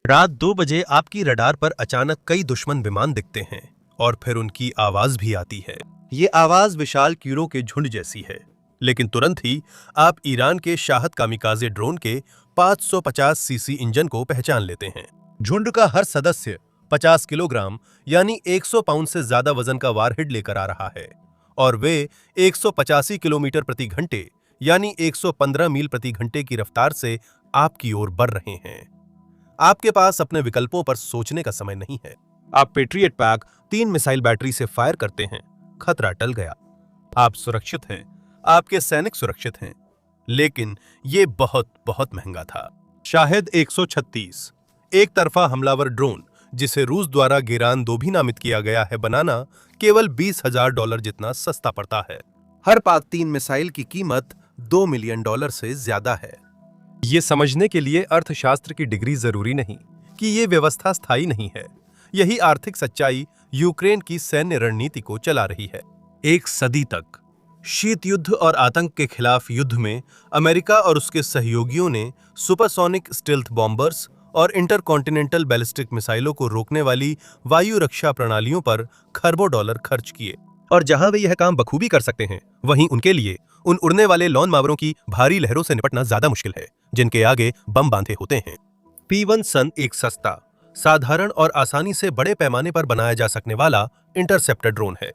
रात 2 बजे आपकी रडार पर अचानक कई दुश्मन विमान दिखते हैं और फिर उनकी आवाज भी आती है। ये आवाज विशाल कीड़ों के झुंड जैसी है, लेकिन तुरंत ही आप ईरान के शाहद कामिकाजे ड्रोन के 550 सीसी इंजन को पहचान लेते हैं। झुंड का हर सदस्य 50 किलोग्राम यानी 100 पाउंड से ज्यादा वजन का वारहेड लेकर आ रहा है और वे 185 किलोमीटर प्रति घंटे यानी 115 मील प्रति घंटे की रफ्तार से आपकी ओर बढ़ रहे हैं। आपके पास अपने विकल्पों पर सोचने का समय नहीं है। आप पेट्रियट पैक 3 मिसाइल बैटरी से फायर करते हैं। खतरा टल गया। आप सुरक्षित हैं, आपके सैनिक सुरक्षित हैं, लेकिन ये बहुत बहुत महंगा था। शाहिद 136 एक तरफा हमलावर ड्रोन, जिसे रूस द्वारा गेरान 2 भी नामित किया गया है, बनाना केवल $20,000 जितना सस्ता पड़ता है। हर पाक 3 मिसाइल की कीमत $2 मिलियन से ज्यादा है। ये समझने के लिए अर्थशास्त्र की डिग्री जरूरी नहीं कि ये व्यवस्था स्थायी नहीं है। यही आर्थिक सच्चाई यूक्रेन की सैन्य रणनीति को चला रही है। एक सदी तक शीत युद्ध और आतंक के खिलाफ युद्ध में अमेरिका और उसके सहयोगियों ने सुपरसोनिक स्टेल्थ बॉम्बर्स और इंटरकॉन्टिनेंटल बैलिस्टिक मिसाइलों को रोकने वाली वायु रक्षा प्रणालियों पर खरबों डॉलर खर्च किए। और जहां वे यह काम बखूबी कर सकते हैं, वहीं उनके लिए उन उड़ने वाले लॉन मावरों की भारी लहरों से निपटना ज्यादा मुश्किल है, जिनके आगे बम बांधे होते हैं। P-1 सन एक सस्ता, साधारण और आसानी से बड़े पैमाने पर बनाया जा सकने वाला इंटरसेप्टर ड्रोन है,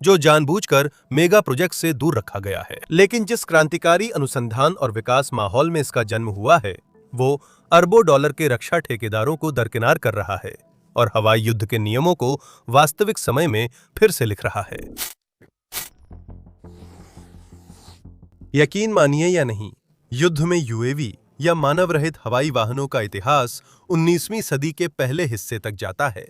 जो जानबूझकर मेगा प्रोजेक्ट से दूर रखा गया है। लेकिन जिस क्रांतिकारी अनुसंधान और विकास माहौल में इसका जन्म हुआ है, वो अरबों डॉलर के रक्षा ठेकेदारों को दरकिनार कर रहा है और हवाई युद्ध के नियमों को वास्तविक समय में फिर से लिख रहा है। यकीन मानिए या नहीं, युद्ध में यूएवी या मानव रहित हवाई वाहनों का इतिहास 19वीं सदी के पहले हिस्से तक जाता है।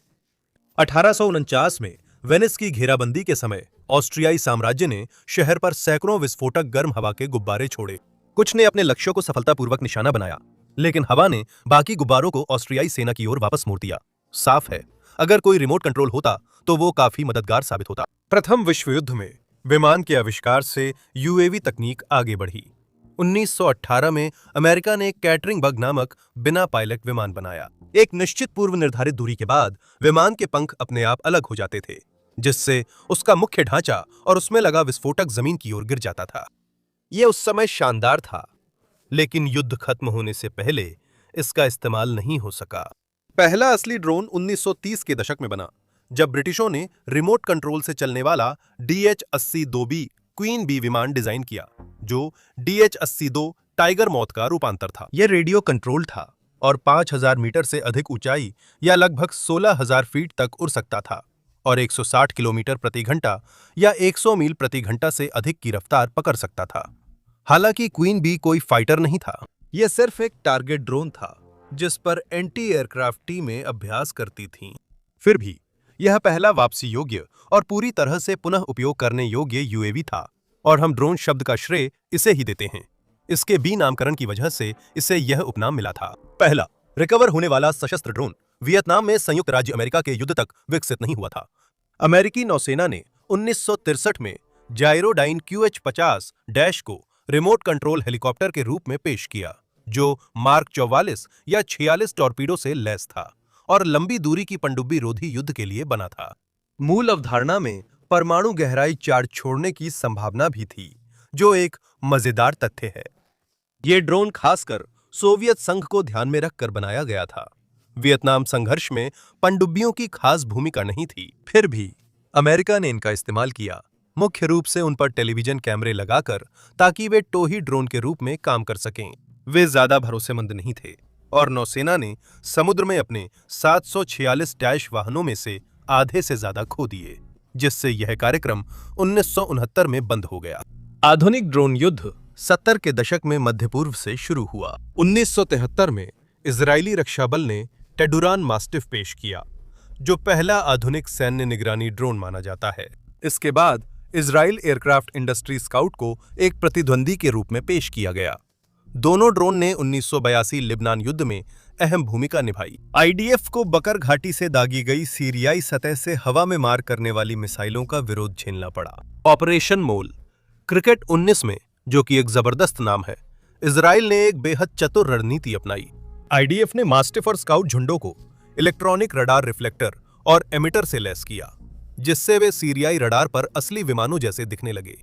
1849 में वेनिस की घेराबंदी के समय ऑस्ट्रियाई साम्राज्य ने शहर पर सैकड़ों विस्फोटक गर्म हवा के गुब्बारे छोड़े। कुछ ने अपने लक्ष्यों को सफलतापूर्वक निशाना बनाया, लेकिन हवा ने बाकी गुब्बारों को ऑस्ट्रियाई सेना की ओर वापस मोड़ दिया। साफ है, अगर कोई रिमोट कंट्रोल होता तो वो काफी मददगार साबित होता। प्रथम विश्व युद्ध में विमान के आविष्कार से यूएवी तकनीक आगे बढ़ी। 1918 में अमेरिका ने कैटरिंग बग नामक बिना पायलट विमान बनाया। एक निश्चित पूर्व निर्धारित दूरी के बाद विमान के पंख अपने आप अलग हो जाते थे, जिससे उसका मुख्य ढांचा और उसमें लगा विस्फोटक जमीन की ओर गिर जाता था। यह उस समय शानदार था, लेकिन युद्ध खत्म होने से पहले इसका इस्तेमाल नहीं हो सका। पहला असली ड्रोन 1930 के दशक में बना, जब ब्रिटिशों ने रिमोट कंट्रोल से चलने वाला DH-80-2B क्वीन बी विमान डिजाइन किया, जो DH-80-2 टाइगर मॉथ का रूपांतर था। यह रेडियो कंट्रोल था और 5000 मीटर से अधिक ऊंचाई या लगभग 16000 फीट तक उड़ सकता था और 160 किलोमीटर प्रति घंटा या 100 मील प्रति घंटा से अधिक की रफ्तार पकड़ सकता था। हालांकि क्वीन बी कोई फाइटर नहीं था, यह सिर्फ एक टारगेट ड्रोन था जिस पर एंटी एयरक्राफ्ट टीमें अभ्यास करती थीं। फिर भी यह पहला वापसी योग्य और पूरी तरह से पुनः उपयोग करने योग्य यूएवी था, और हम ड्रोन शब्द का श्रेय इसे ही देते हैं। इसके बी नामकरण की वजह से इसे यह उपनाम मिला था। पहला रिकवर होने वाला सशस्त्र ड्रोन वियतनाम में संयुक्त राज्य अमेरिका के युद्ध तक विकसित नहीं हुआ था। अमेरिकी नौसेना ने 1963 में जायरोडाइन QH-50 को रिमोट कंट्रोल हेलीकॉप्टर के रूप में पेश किया, जो मार्क 44 या 46 टॉर्पीडो से लैस था और लंबी दूरी की पनडुब्बी रोधी युद्ध के लिए बना था। मूल अवधारणा में परमाणु गहराई चार्ज छोड़ने की संभावना भी थी, जो एक मजेदार तथ्य है। ये ड्रोन खासकर सोवियत संघ को ध्यान में रखकर बनाया गया था। वियतनाम संघर्ष में पनडुब्बियों की खास भूमिका नहीं थी, फिर भी अमेरिका ने इनका इस्तेमाल किया, मुख्य रूप से उन पर टेलीविजन कैमरे लगाकर, ताकि वे टोही ड्रोन के रूप में काम कर सकें। वे ज्यादा भरोसेमंद नहीं थे और नौसेना ने समुद्र में अपने 746 डैश वाहनों में से आधे से ज्यादा खो दिए, जिससे यह कार्यक्रम 1969 में बंद हो गया। आधुनिक ड्रोन युद्ध 70 के दशक में मध्य पूर्व से शुरू हुआ। 1973 में इजरायली रक्षा बल ने टेडुरान मास्टिफ पेश किया, जो पहला आधुनिक सैन्य निगरानी ड्रोन माना जाता है। इसके बाद इजराइल एयरक्राफ्ट इंडस्ट्री स्काउट को एक प्रतिद्वंदी के रूप में पेश किया गया। दोनों ड्रोन ने 1982 लिबनान युद्ध में अहम भूमिका निभाई। आईडीएफ को बकर घाटी से दागी गई सीरियाई सतह से हवा में मार करने वाली मिसाइलों का विरोध झेलना पड़ा। ऑपरेशन मोल क्रिकेट 19 में, जो कि एक जबरदस्त नाम है, इजराइल ने एक बेहद चतुर रणनीति अपनाई। आईडीएफ ने मास्टिफ और स्काउट झुंडों को इलेक्ट्रॉनिक रडार रिफ्लेक्टर और एमिटर से लैस किया, जिससे वे सीरियाई रडार पर असली विमानों जैसे दिखने लगे।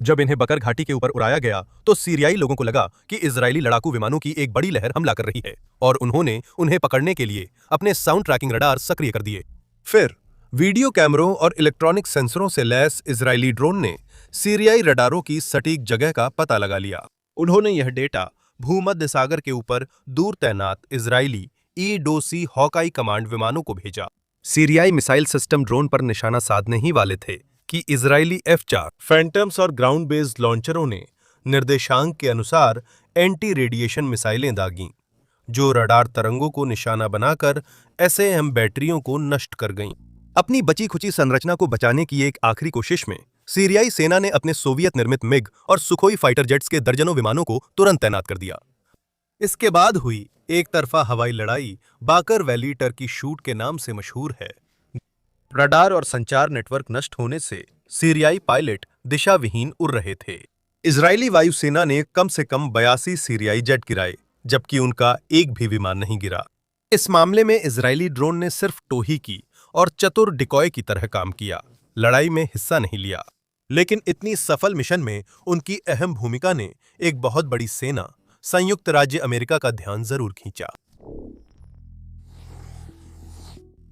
जब इन्हें बकर घाटी के ऊपर उड़ाया गया तो सीरियाई लोगों को लगा कि इजरायली लड़ाकू विमानों की एक बड़ी लहर हमला कर रही है और उन्होंने उन्हें पकड़ने के लिए अपने साउंड ट्रैकिंग रडार सक्रिय कर दिए। फिर वीडियो कैमरों और इलेक्ट्रॉनिक सेंसरों से लैस इजरायली ड्रोन ने सीरियाई रडारों की सटीक जगह का पता लगा लिया। उन्होंने यह डेटा भूमध्य सागर के ऊपर दूर तैनात इजरायली E-2C हॉकाई कमांड विमानों को भेजा। सीरियाई मिसाइल सिस्टम ड्रोन पर निशाना साधने ही वाले थे कि इजरायली F-4 फैंटम्स और ग्राउंड बेस्ड लॉन्चरों ने निर्देशांक के अनुसार एंटी रेडिएशन मिसाइलें दागीं, जो रडार तरंगों को निशाना बनाकर SAM बैटरियों को नष्ट कर गईं। अपनी बची खुची संरचना को बचाने की एक आखिरी कोशिश में सीरियाई सेना ने अपने सोवियत निर्मित मिग और सुखोई फाइटर जेट्स के दर्जनों विमानों को तुरंत तैनात कर दिया। इसके बाद हुई एक तरफा हवाई लड़ाई बाकर वैली टर्की शूट के नाम से मशहूर है। रडार और संचार नेटवर्क नष्ट होने से सीरियाई पायलट दिशा विहीन उड़ रहे थे। इजरायली वायुसेना ने कम से कम 82 सीरियाई जेट गिराए, जबकि उनका एक भी विमान नहीं गिरा। इस मामले में इजरायली ड्रोन ने सिर्फ टोही की और चतुर डिकॉय की तरह काम किया, लड़ाई में हिस्सा नहीं लिया। लेकिन इतनी सफल मिशन में उनकी अहम भूमिका ने एक बहुत बड़ी सेना संयुक्त राज्य अमेरिका का ध्यान जरूर खींचा।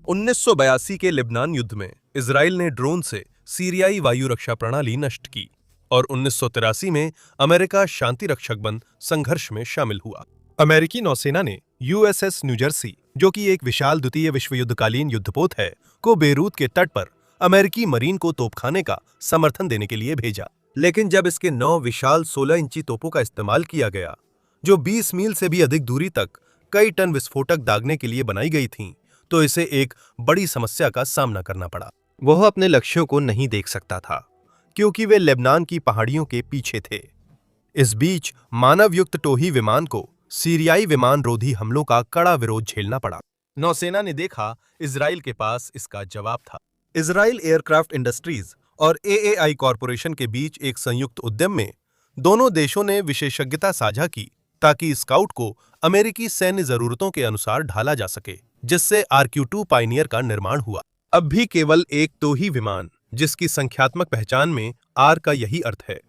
1982 के लेबनान युद्ध में इजराइल ने ड्रोन से सीरियाई वायु रक्षा प्रणाली नष्ट की और 1983 में अमेरिका शांति रक्षक बन संघर्ष में शामिल हुआ। अमेरिकी नौसेना ने USS न्यू जर्सी, जो कि एक विशाल द्वितीय विश्व युद्धकालीन युद्धपोत है, को बेरूत के तट पर अमेरिकी मरीन को तोपखाने का समर्थन देने के लिए भेजा। लेकिन जब इसके 9 विशाल 16 इंची तोपों का इस्तेमाल किया गया, जो 20 मील से भी अधिक दूरी तक कई टन विस्फोटक दागने के लिए बनाई गई थीं, तो इसे एक बड़ी समस्या का सामना करना पड़ा। वह अपने लक्ष्यों को नहीं देख सकता था, क्योंकि वे लेबनान की पहाड़ियों के पीछे थे। इस बीच मानवयुक्त टोही विमान को सीरियाई विमान रोधी हमलों का कड़ा विरोध झेलना पड़ा। नौसेना ने देखा इजराइल के पास इसका जवाब था। इजराइल एयरक्राफ्ट इंडस्ट्रीज और AAI कॉरपोरेशन के बीच एक संयुक्त उद्यम में दोनों देशों ने विशेषज्ञता साझा की ताकि स्काउट को अमेरिकी सैन्य जरूरतों के अनुसार ढाला जा सके, जिससे RQ-2 पायनियर का निर्माण हुआ। अब भी केवल एक तो ही विमान, जिसकी संख्यात्मक पहचान में R का यही अर्थ है।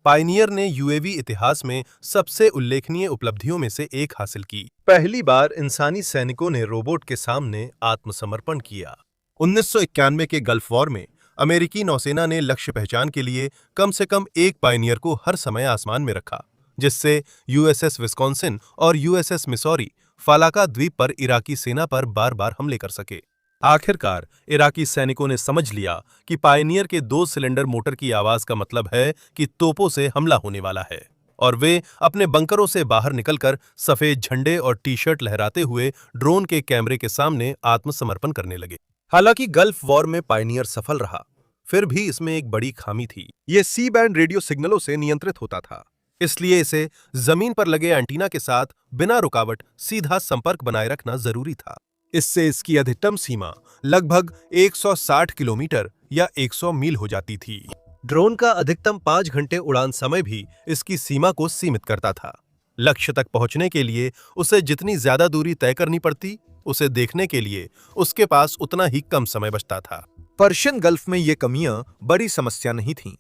पायनियर ने UAV इतिहास में सबसे उल्लेखनीय उपलब्धियों में से एक हासिल की। पहली बार इंसानी सैनिकों ने रोबोट के सामने आत्मसमर्पण किया। 1991 के गल्फ वॉर में अमेरिकी नौसेना ने लक्ष्य पहचान के लिए कम से कम एक पायनियर को हर समय आसमान में रखा, जिससे USS विस्कॉन्सिन और USS मिसौरी फालाका द्वीप पर इराकी सेना पर बार बार हमले कर सके। आखिरकार इराकी सैनिकों ने समझ लिया कि पायनियर के 2 सिलेंडर मोटर की आवाज का मतलब है कि तोपों से हमला होने वाला है, और वे अपने बंकरों से बाहर निकलकर सफेद झंडे और टी-शर्ट लहराते हुए ड्रोन के कैमरे के सामने आत्मसमर्पण करने लगे। हालांकि गल्फ वॉर में पायनियर सफल रहा, फिर भी इसमें एक बड़ी खामी थी। यह सी बैंड रेडियो सिग्नलों से नियंत्रित होता था, इसलिए इसे जमीन पर लगे एंटीना के साथ बिना रुकावट सीधा संपर्क बनाए रखना जरूरी था। इससे इसकी अधिकतम सीमा लगभग 160 किलोमीटर या 100 मील हो जाती थी। ड्रोन का अधिकतम 5 घंटे उड़ान समय भी इसकी सीमा को सीमित करता था। लक्ष्य तक पहुंचने के लिए उसे जितनी ज्यादा दूरी तय करनी पड़ती, उसे देखने के लिए उसके पास उतना ही कम समय बचता था। पर्शियन गल्फ में ये कमियां बड़ी समस्या नहीं थीं,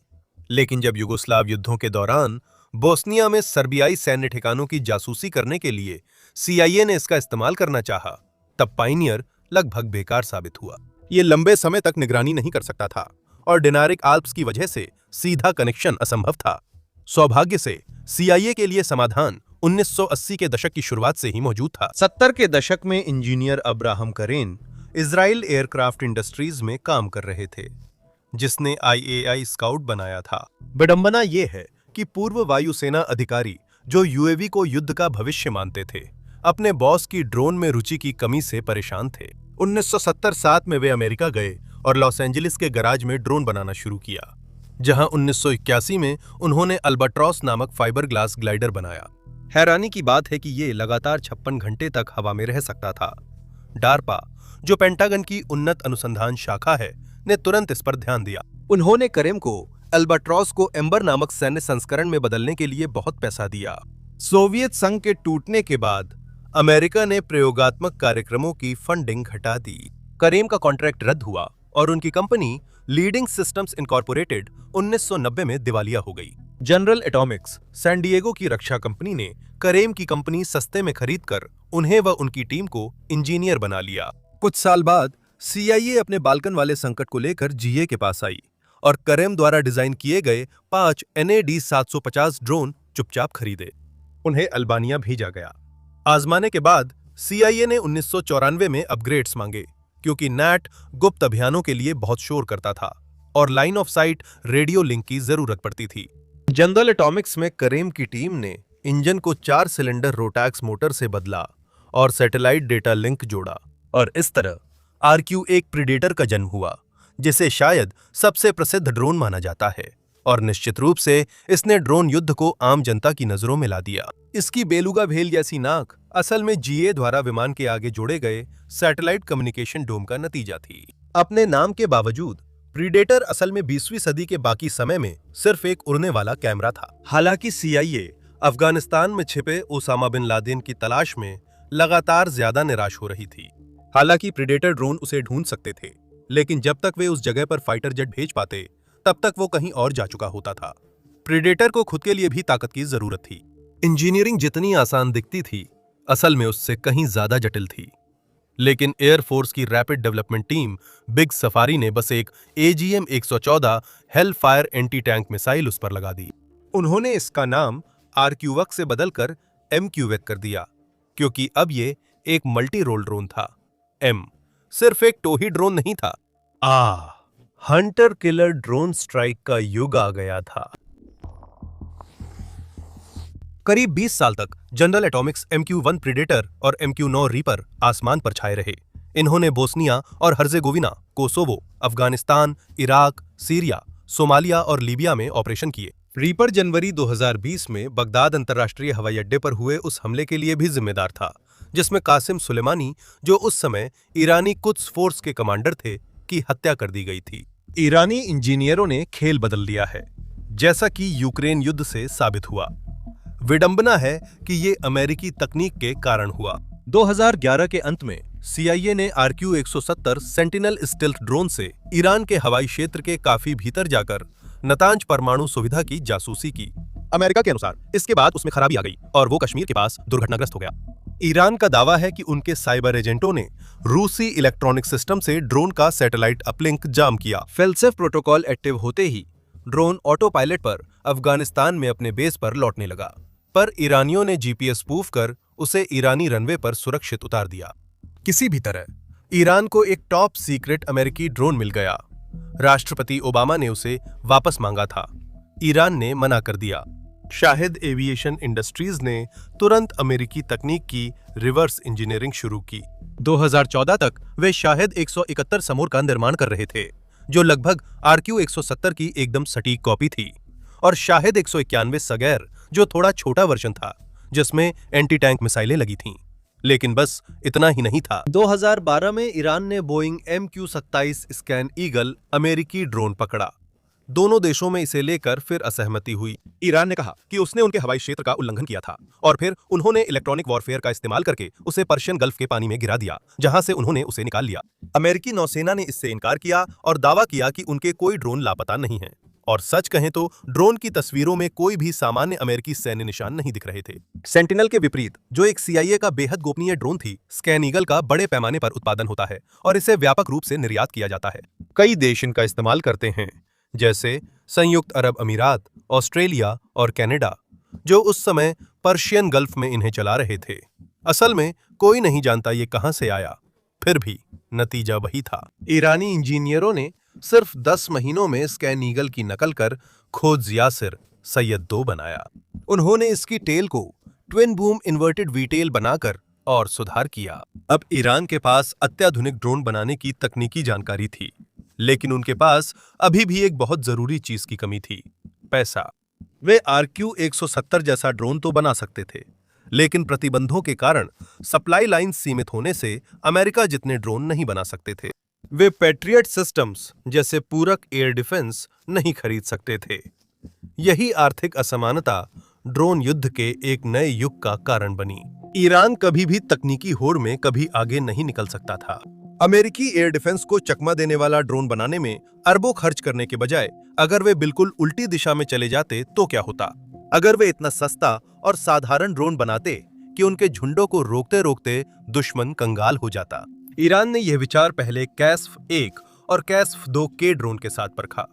लेकिन जब युगोस्लाव युद्धों के दौरान बोस्निया में सर्बियाई सैन्य ठिकानों की जासूसी करने के लिए CIA ने इसका इस्तेमाल करना चाहा, तब पायनियर लगभग बेकार साबित हुआ। ये लंबे समय तक निगरानी नहीं कर सकता था और डिनारिक आल्प्स की वजह से सीधा कनेक्शन असंभव था। सौभाग्य से CIA के लिए समाधान 1980 के दशक की शुरुआत से ही मौजूद था। 70 के दशक में इंजीनियर अब्राहम करेन इजराइल एयरक्राफ्ट इंडस्ट्रीज में काम कर रहे थे, जिसने IAI स्काउट बनाया था। विडंबना यह है कि पूर्व वायुसेना अधिकारी जो UAV को युद्ध का भविष्य मानते थे, अपने बॉस की ड्रोन में रुचि की कमी से परेशान थे। 1970-71 में वे अमेरिका गए और लॉस एंजलिस के गराज में ड्रोन बनाना शुरू किया, जहां 1981 में उन्होंने अल्बाट्रॉस नामक फाइबर ग्लास ग्लाइडर बनाया। हैरानी की बात है कि ये लगातार 56 घंटे तक हवा में रह सकता था। डार्पा, जो पेंटागन की उन्नत अनुसंधान शाखा है, ने तुरंत इस पर ध्यान दिया। उन्होंने करेम को अल्बाट्रॉस को एम्बर नामक सैन्य संस्करण में बदलने के लिए बहुत पैसा दिया। सोवियत संघ के टूटने के बाद अमेरिका ने प्रयोगात्मक कार्यक्रमों की फंडिंग घटा दी। करेम का कॉन्ट्रैक्ट रद्द हुआ और उनकी कंपनी लीडिंग सिस्टम्स इनकॉर्पोरेटेड 1990 में दिवालिया हो गई। जनरल एटॉमिक्स सैन डिएगो की रक्षा कंपनी ने करेम की कंपनी सस्ते में खरीदकर उन्हें व उनकी टीम को इंजीनियर बना लिया। कुछ साल बाद CIA अपने बाल्कन वाले संकट को लेकर GA के पास आई और करेम द्वारा डिजाइन किए गए 5 NAD-750 ड्रोन चुपचाप खरीदे। उन्हें अल्बानिया भेजा गया। आजमाने के बाद CIA ने 1994 में अपग्रेड्स मांगे क्योंकि नैट गुप्त अभियानों के लिए बहुत शोर करता था और line of site radio link की जरूरत पड़ती थी। जनरल एटॉमिक्स में करेम की टीम ने इंजन को 4 सिलेंडर रोटैक्स मोटर से बदला और सैटेलाइट डेटा लिंक जोड़ा और इस तरह RQ-1 प्रीडेटर का जन्म हुआ, जिसे शायद सबसे प्रसिद्ध ड्रोन माना जाता है और निश्चित रूप से इसने ड्रोन युद्ध को आम जनता की नजरों में ला दिया। इसकी बेलुगा भेल जैसी नाक असल में GA द्वारा विमान के आगे जोड़े गए सैटेलाइट कम्युनिकेशन डोम का नतीजा थी। अपने नाम के बावजूद प्रीडेटर असल में 20वीं सदी के बाकी समय में सिर्फ एक उड़ने वाला कैमरा था। हालांकि CIA अफगानिस्तान में छिपे ओसामा बिन लादेन की तलाश में लगातार ज्यादा निराश हो रही थी। हालांकि प्रीडेटर ड्रोन उसे ढूंढ सकते थे, लेकिन जब तक वे उस जगह पर फाइटर जेट भेज पाते तब तक वो कहीं और जा चुका होता था। प्रीडेटर को खुद के लिए भी ताकत की जरूरत थी। इंजीनियरिंग जितनी आसान दिखती थी, असल में उससे कहीं ज्यादा जटिल थी। लेकिन एयरफोर्स की rapid development team big safari ने बस एक AGM-114 hello fire anti tank missile उस पर लगा दी। उन्होंने इसका नाम RQ-1 से बदलकर MQ-1 कर दिया, क्योंकि अब ये एक मल्टी रोल ड्रोन था। M सिर्फ एक टोही ड्रोन नहीं था। हंटर किलर ड्रोन स्ट्राइक का युग आ गया था। करीब 20 साल तक जनरल एटॉमिक्स MQ-1 प्रीडेटर और MQ-9 रीपर आसमान पर छाए रहे। इन्होंने बोस्निया और Herzegovina, Kosovo, Afghanistan, Iraq, Syria, Somalia और लीबिया में ऑपरेशन किए। रीपर जनवरी 2020 में बगदाद अंतर्राष्ट्रीय हवाई अड्डे पर हुए उस हमले के लिए भी जिम्मेदार था, जिसमें कासिम सुलेमानी, जो उस समय ईरानी कुद्स फोर्स के कमांडर थे, की हत्या कर दी गई थी। ईरानी इंजीनियरों ने खेल बदल दिया है, जैसा कि यूक्रेन युद्ध से साबित हुआ। विडंबना है कि ये अमेरिकी तकनीक के कारण हुआ। 2011 के अंत में CIA ने RQ-170 सेंटिनल स्टेल्थ ड्रोन से ईरान के हवाई क्षेत्र के काफी भीतर जाकर नतांज परमाणु सुविधा की जासूसी की। अमेरिका के अनुसार इसके बाद उसमें खराबी आ गई और वो कश्मीर के पास दुर्घटनाग्रस्त हो गया। ईरान का दावा है कि उनके साइबर एजेंटों ने रूसी इलेक्ट्रॉनिक सिस्टम से ड्रोन का सैटेलाइट अपलिंक जाम किया। फेलसेफ प्रोटोकॉल एक्टिव होते ही ड्रोन ऑटो पायलट पर अफगानिस्तान में अपने बेस पर लौटने लगा, पर ईरानियों ने GPS स्पूफ कर उसे ईरानी रनवे पर सुरक्षित उतार दिया। किसी भी तरह ईरान को एक टॉप सीक्रेट अमेरिकी ड्रोन मिल गया। राष्ट्रपति ओबामा ने उसे वापस मांगा था। ईरान ने मना कर दिया। शाहिद एविएशन इंडस्ट्रीज ने तुरंत अमेरिकी तकनीक की रिवर्स इंजीनियरिंग शुरू की। 2014 तक वे शाहिद 171 समूर का निर्माण कर रहे थे, जो लगभग RQ-170 की एकदम सटीक कॉपी थी, और शाहिद 191 सगैर, जो थोड़ा छोटा वर्जन था, जिसमें एंटी टैंक मिसाइलें लगी थीं। लेकिन बस इतना ही नहीं था। 2012 में ईरान ने बोइंग MQ-27 स्कैन ईगल अमेरिकी ड्रोन पकड़ा। दोनों देशों में इसे लेकर फिर असहमति हुई। ईरान ने कहा कि उसने उनके हवाई क्षेत्र का उल्लंघन किया था और फिर उन्होंने इलेक्ट्रॉनिक वॉरफेयर का इस्तेमाल करके उसे पर्शियन गल्फ के पानी में गिरा दिया, जहां से उन्होंने उसे निकाल लिया। अमेरिकी नौसेना ने इससे इनकार किया और दावा किया कि उनके कोई ड्रोन लापता नहीं है। और सच कहें तो ड्रोन की तस्वीरों में कोई भी सामान्य अमेरिकी सैन्य निशान नहीं दिख रहे थे। सेंटिनल के विपरीत, जो एक CIA का बेहद गोपनीय ड्रोन थी, स्कैन ईगल का बड़े पैमाने पर उत्पादन होता है और इसे व्यापक रूप से निर्यात किया जाता है। कई देश इनका इस्तेमाल करते हैं, जैसे संयुक्त अरब अमीरात, ऑस्ट्रेलिया और कनाडा, जो उस समय पर्शियन गल्फ में इन्हें चला रहे थे। असल में कोई नहीं जानता ये कहां से आया, फिर भी नतीजा वही था। ईरानी इंजीनियरों ने सिर्फ 10 महीनों में स्कैन ईगल की नकल कर खोज यासिर सैयद 2 बनाया। उन्होंने इसकी टेल को ट्विन बूम इन्वर्टेड वीटेल बनाकर और सुधार किया। अब ईरान के पास अत्याधुनिक ड्रोन बनाने की तकनीकी जानकारी थी, लेकिन उनके पास अभी भी एक बहुत जरूरी चीज की कमी थी, पैसा। वे RQ-170 जैसा ड्रोन तो बना सकते थे, लेकिन प्रतिबंधों के कारण सप्लाई लाइन सीमित होने से अमेरिका जितने ड्रोन नहीं बना सकते थे। वे पैट्रियट सिस्टम्स जैसे पूरक एयर डिफेंस नहीं खरीद सकते थे। यही आर्थिक असमानता ड्रोन युद्ध के एक नए युग का कारण बनी। ईरान कभी भी तकनीकी होड़ में कभी आगे नहीं निकल सकता था। अमेरिकी एयर डिफेंस को चकमा देने वाला ड्रोन बनाने में अरबों खर्च करने के बजाय अगर वे बिल्कुल उल्टी दिशा में चले जाते तो क्या होता? अगर वे इतना सस्ता और साधारण ड्रोन बनाते कि उनके झुंडों को रोकते रोकते दुश्मन कंगाल हो जाता। ईरान ने यह विचार पहले कैस्फ 1 और कैस्फ 2 के ड्रोन के साथ परखा,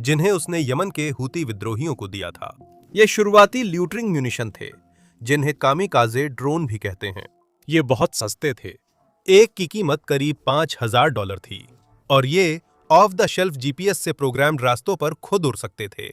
जिन्हें उसने यमन के हूती विद्रोहियों को दिया था। ये शुरुआती ल्यूटरिंग म्यूनिशन थे, जिन्हें कामिकाजे ड्रोन भी कहते हैं। ये बहुत सस्ते थे, एक की कीमत करीब $5000 थी, और ये ऑफ द शेल्फ जीपीएस से प्रोग्राम्ड रास्तों पर खुद उड़ सकते थे।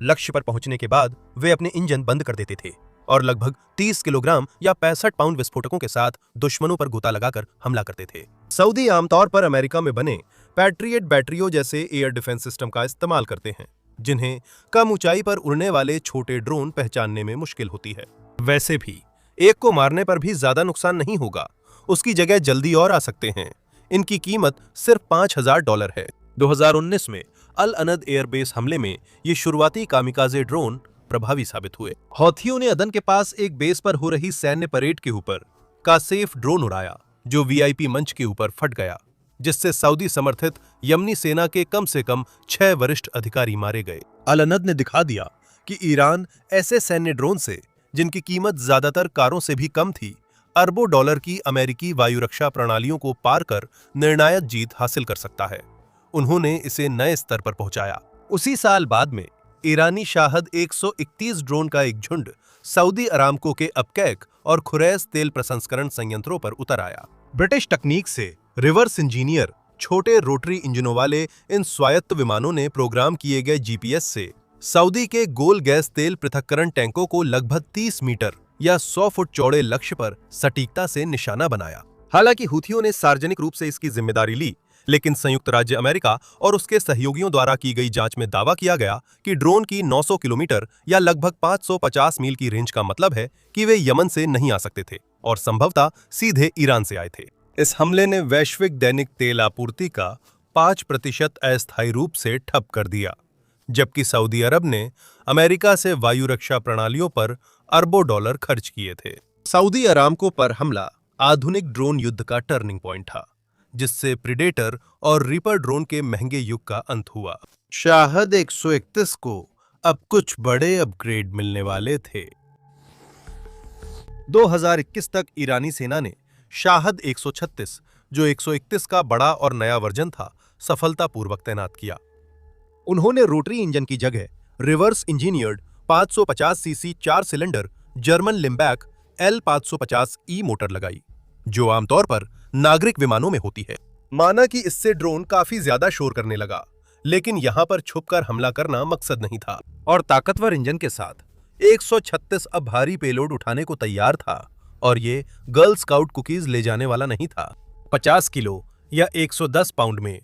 लक्ष्य पर पहुंचने के बाद वे अपने इंजन बंद कर देते थे और लगभग 30 किलोग्राम या 65 पाउंड विस्फोटकों के साथ दुश्मनों पर गोता लगाकर हमला करते थे। सऊदी आमतौर पर अमेरिका में बने पैट्रियट बैटरियों जैसे एयर डिफेंस सिस्टम का इस्तेमाल करते हैं, जिन्हें कम ऊंचाई पर उड़ने वाले छोटे ड्रोन पहचानने में मुश्किल होती है। वैसे भी एक को मारने पर भी ज्यादा नुकसान नहीं होगा, उसकी जगह जल्दी और आ सकते हैं। इनकी कीमत सिर्फ $5000 है। 2019 में अल अनद एयरबेस हमले में ये शुरुआती कामिकाजे ड्रोन प्रभावी साबित हुए। हौथियों ने अदन के पास एक बेस पर हो रही सैन्य परेड के ऊपर कासेफ ड्रोन उड़ाया, जो वीआईपी मंच के ऊपर फट गया, जिससे सऊदी समर्थित यमनी सेना के कम से कम 6 वरिष्ठ अधिकारी मारे गए। अल अनद ने दिखा दिया कि ईरान ऐसे सैन्य ड्रोन से, जिनकी कीमत ज्यादातर कारों से भी कम थी, अरबों डॉलर की अमेरिकी वायु रक्षा प्रणालियों को पार कर निर्णायक जीत हासिल कर सकता है। उन्होंने इसे नए स्तर पर पहुंचाया। उसी साल बाद में ईरानी शाहद 131 ड्रोन का एक झुंड सऊदी अरामको के अबकैक और खुरैस तेल प्रसंस्करण संयंत्रों पर उतर आया। ब्रिटिश तकनीक से रिवर्स इंजीनियर छोटे रोटरी इंजनों वाले इन स्वायत्त विमानों ने प्रोग्राम किए गए जीपीएस से सऊदी के गोल गैस तेल पृथक्करण टैंकों को लगभग 30 मीटर या 100 फुट चौड़े लक्ष्य पर सटीकता से निशाना बनाया। हालांकि हूथियों ने सार्वजनिक रूप से इसकी जिम्मेदारी ली, लेकिन संयुक्त राज्य अमेरिका और उसके सहयोगियों द्वारा की गई जांच में दावा किया गया कि ड्रोन की 900 किलोमीटर या लगभग 550 मील की रेंज का मतलब है कि वे यमन से नहीं आ सकते थे और संभवतः सीधे ईरान से आए थे। इस हमले ने वैश्विक दैनिक तेल आपूर्ति का 5% अस्थायी रूप से ठप कर दिया, जबकि सऊदी अरब ने अमेरिका से वायु रक्षा प्रणालियों पर अरबों डॉलर खर्च किए थे। सऊदी अरामको पर हमला आधुनिक ड्रोन युद्ध का टर्निंग पॉइंट था, जिससे प्रीडेटर और रीपर ड्रोन के महंगे युग का अंत हुआ। शाहद 131 को अब कुछ बड़े अपग्रेड मिलने वाले थे। 2021 तक ईरानी सेना ने शाहद 136, जो 131 का बड़ा और नया वर्जन था, सफलतापूर्वक तैनात किया। उन्होंने रोटरी इंजन की जगह reverse engineered 550 CC 4 cylinder German Limbach L550E motor लगाई, जो आमतौर पर नागरिक विमानों में होती है। माना कि इससे ड्रोन काफी ज्यादा शोर करने लगा, लेकिन यहां पर छुपकर हमला करना मकसद नहीं था, और ताकतवर इंजन के साथ 136 अब भारी पेलोड उठाने को तैयार था, और ये गर्ल स्काउट कुकीज ले जाने वाला नहीं था। 50 किलो या 110 पाउंड में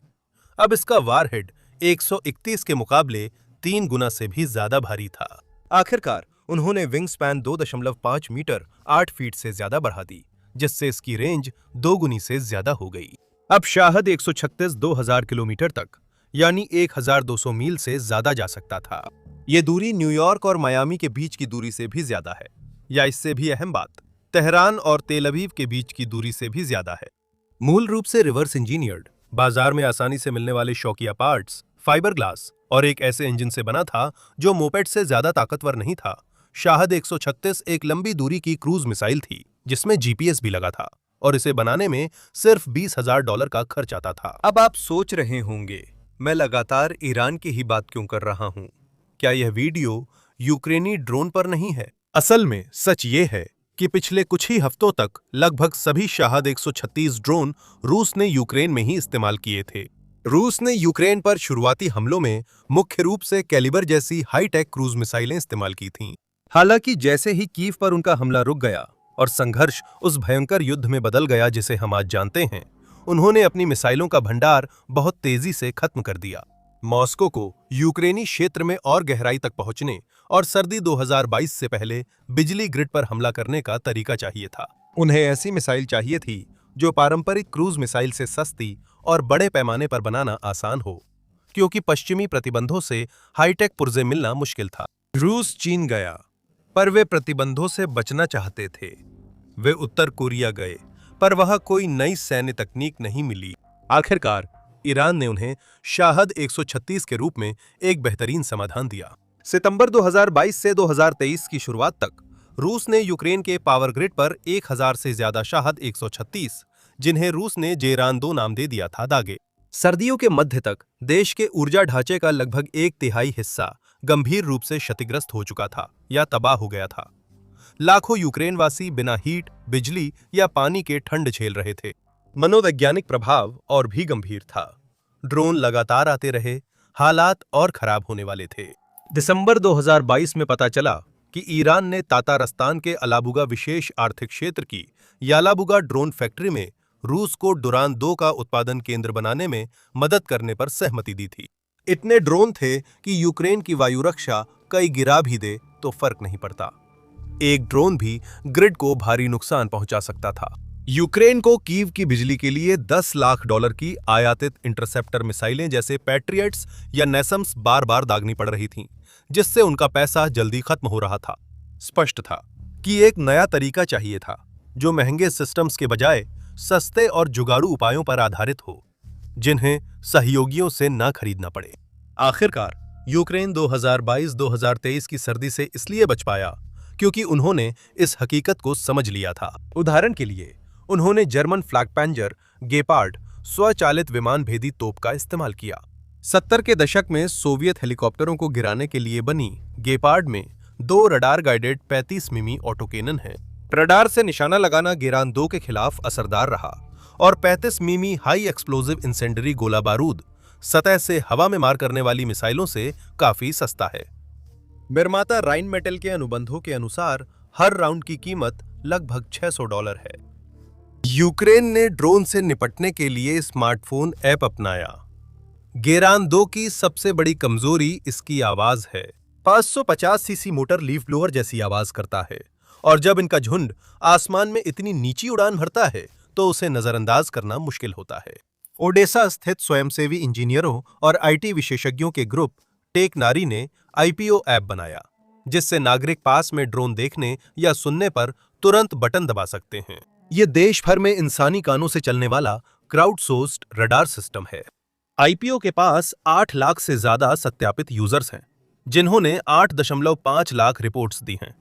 अब इसका वारहेड 131 के मुकाबले 3 गुना से भी ज्यादा भारी था। आखिरकार उन्होंने विंग स्पैन 2.5 मीटर 8 फीट से ज्यादा बढ़ा दी, जिससे इसकी रेंज 2 गुनी से ज्यादा हो गई। अब शाहद 136 2000 किलोमीटर तक, यानी 1200 मील से ज्यादा जा सकता था। ये दूरी न्यूयॉर्क और मायामी के बीच की दूरी से भी ज्यादा है, या इससे भी अहम बात, तेहरान और तेल अवीव के बीच की दूरी से भी ज्यादा है। मूल रूप से रिवर्स इंजीनियर्ड, बाजार में आसानी से मिलने वाले शौकिया पार्ट्स, फाइबर ग्लास और एक ऐसे इंजन से बना था जो मोपेड से ज्यादा ताकतवर नहीं था। शाहद 136 एक लंबी दूरी की क्रूज मिसाइल थी, जिसमें जीपीएस भी लगा था, और इसे बनाने में सिर्फ $20,000 का खर्च आता था। अब आप सोच रहे होंगे, मैं लगातार ईरान की ही बात क्यों कर रहा हूं? क्या यह वीडियो यूक्रेनी ड्रोन पर नहीं है? असल में सच ये है कि पिछले कुछ ही हफ्तों तक लगभग सभी शाहद 136 ड्रोन रूस ने यूक्रेन में ही इस्तेमाल किए थे। रूस ने यूक्रेन पर शुरुआती हमलों में मुख्य रूप से कैलिबर जैसी हाईटेक क्रूज मिसाइलें इस्तेमाल की थीं। हालांकि जैसे ही कीव पर उनका हमला रुक गया और संघर्ष उस भयंकर युद्ध में बदल गया जिसे हम आज जानते हैं, उन्होंने अपनी मिसाइलों का भंडार बहुत तेजी से खत्म कर दिया। मॉस्को को यूक्रेनी क्षेत्र में और गहराई तक पहुंचने और सर्दी 2022 से पहले बिजली ग्रिड पर हमला करने का तरीका चाहिए था। उन्हें ऐसी मिसाइल चाहिए थी जो पारंपरिक क्रूज मिसाइल से सस्ती और बड़े पैमाने पर बनाना आसान हो, क्योंकि पश्चिमी प्रतिबंधों से हाईटेक पुर्जे मिलना मुश्किल था। रूस चीन गया, पर वे प्रतिबंधों से बचना चाहते थे। वे उत्तर कोरिया गए, पर वहां कोई नई सैन्य तकनीक नहीं मिली। आखिरकार ईरान ने उन्हें शाहद 136 के रूप में एक बेहतरीन समाधान दिया। सितंबर 2022 से 2023 की शुरुआत तक रूस ने यूक्रेन के पावर ग्रिड पर 1000 से ज्यादा शाहद 136, जिन्हें रूस ने जेरान 2 नाम दे दिया था, दागे। सर्दियों के मध्य तक देश के ऊर्जा ढांचे का लगभग 1/3 हिस्सा गंभीर रूप से क्षतिग्रस्त हो चुका था या तबाह हो गया था। लाखों यूक्रेनवासी बिना हीट, बिजली या पानी के ठंड झेल रहे थे। मनोवैज्ञानिक प्रभाव और भी गंभीर था। ड्रोन लगातार आते रहे, हालात और खराब होने वाले थे। दिसंबर 2022 में पता चला कि ईरान ने तातारस्तान के अलाबुगा विशेष आर्थिक क्षेत्र की यालाबुगा ड्रोन फैक्ट्री में रूस को डुरान 2 का उत्पादन केंद्र बनाने में मदद करने पर सहमति दी थी। इतने ड्रोन थे कि यूक्रेन की वायु रक्षा कई गिरा भी दे तो फर्क नहीं पड़ता। एक ड्रोन भी ग्रिड को भारी नुकसान पहुंचा सकता था। यूक्रेन को कीव की बिजली के लिए $10 लाख की आयातित इंटरसेप्टर मिसाइलें जैसे पैट्रियट्स या नेसम्स बार बार दागनी पड़ रही थीं, जिससे उनका पैसा जल्दी खत्म हो रहा था। स्पष्ट था कि एक नया तरीका चाहिए था जो महंगे सिस्टम्स के बजाय सस्ते और जुगाड़ू उपायों पर आधारित हो, जिन्हें सहयोगियों से न खरीदना पड़े। आखिरकार यूक्रेन 2022-2023 की सर्दी से इसलिए बच पाया क्योंकि उन्होंने इस हकीकत को समझ लिया था। उदाहरण के लिए उन्होंने जर्मन फ्लैगपैंजर गेपार्ड स्वचालित विमान भेदी तोप का इस्तेमाल किया। 70 के दशक में सोवियत हेलीकॉप्टरों को गिराने के लिए बनी गेपार्ड में 2 रडार गाइडेड 35 मिमी ऑटोकेनन है। रडार से निशाना लगाना गेरान 2 के खिलाफ असरदार रहा और 35 मिमी हाई एक्सप्लोजिव इंसेंडरी गोला बारूद सतह से हवा में मार करने वाली मिसाइलों से काफी सस्ता है। निर्माता राइन मेटल के अनुबंधों के अनुसार हर राउंड की कीमत लगभग $600 है। यूक्रेन ने ड्रोन से निपटने के लिए स्मार्टफोन ऐप अपनाया। गेरान 2 की सबसे बड़ी कमजोरी इसकी आवाज है। 550 सीसी मोटर लीफ ब्लोअर जैसी आवाज करता है और जब इनका झुंड आसमान में इतनी नीची उड़ान भरता है तो उसे नजरअंदाज करना मुश्किल होता है। ओडेसा स्थित स्वयंसेवी इंजीनियरों और IT विशेषज्ञों के ग्रुप टेक नारी ने IPO ऐप बनाया, जिससे नागरिक पास में ड्रोन देखने या सुनने पर तुरंत बटन दबा सकते हैं। ये देश भर में इंसानी कानों से चलने वाला क्राउडसोर्स्ड रडार सिस्टम है। IPO के पास 8 लाख से ज्यादा सत्यापित यूजर्स हैं, जिन्होंने 8.5 लाख रिपोर्ट्स दी हैं।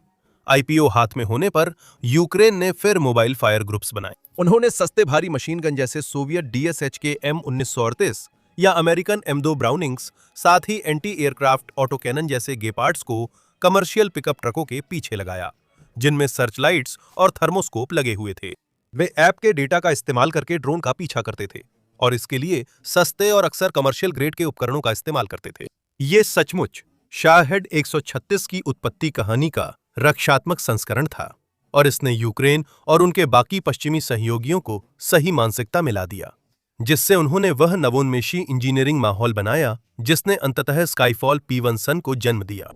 IPO हाथ में होने पर यूक्रेन ने फिर मोबाइल फायर ग्रुप्स बनाए। उन्होंने सस्ते भारी मशीन गन जैसे सोवियत DSH के M1938 या अमेरिकन M2 ब्राउनिंग्स, साथ ही एंटी एयरक्राफ्ट ऑटोकैनन जैसे गेपार्ड्स को कमर्शियल पिकअप ट्रकों के पीछे लगाया, जिनमें सर्चलाइट्स और थर्मोस्कोप लगे हुए थे। वे ऐप के डेटा का इस्तेमाल करके ड्रोन का पीछा करते थे और इसके लिए सस्ते और अक्सर कमर्शियल ग्रेड के उपकरणों का इस्तेमाल करते थे। ये सचमुच शाहेड 136 की उत्पत्ति कहानी का रक्षात्मक संस्करण था और इसने यूक्रेन और उनके बाकी पश्चिमी सहयोगियों को सही मानसिकता मिला दिया, जिससे उन्होंने वह नवोन्मेषी इंजीनियरिंग माहौल बनाया जिसने अंततः स्काईफॉल P1 सन को जन्म दिया।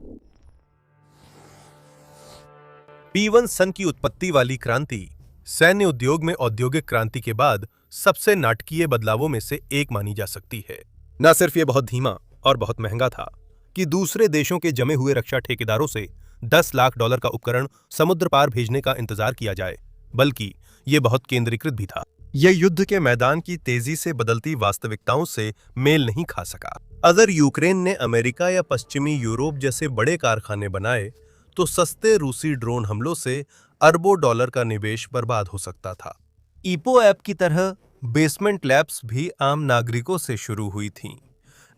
P1 सन की उत्पत्ति वाली क्रांति सैन्य उद्योग में औद्योगिक क्रांति के बाद सबसे नाटकीय बदलावों में से एक मानी जा सकती है। न सिर्फ ये बहुत धीमा और बहुत महंगा था कि दूसरे देशों के जमे हुए रक्षा ठेकेदारों से $10 लाख का उपकरण समुद्र पार भेजने का इंतजार किया जाए, बल्कि ये बहुत केंद्रीकृत भी था। यह युद्ध के मैदान की तेजी से बदलती वास्तविकताओं से मेल नहीं खा सका। अगर यूक्रेन ने अमेरिका या पश्चिमी यूरोप जैसे बड़े कारखाने बनाए तो सस्ते रूसी ड्रोन हमलों से अरबों डॉलर का निवेश बर्बाद हो सकता था। IPO ऐप की तरह बेसमेंट लैब्स भी आम नागरिकों से शुरू हुई थीं,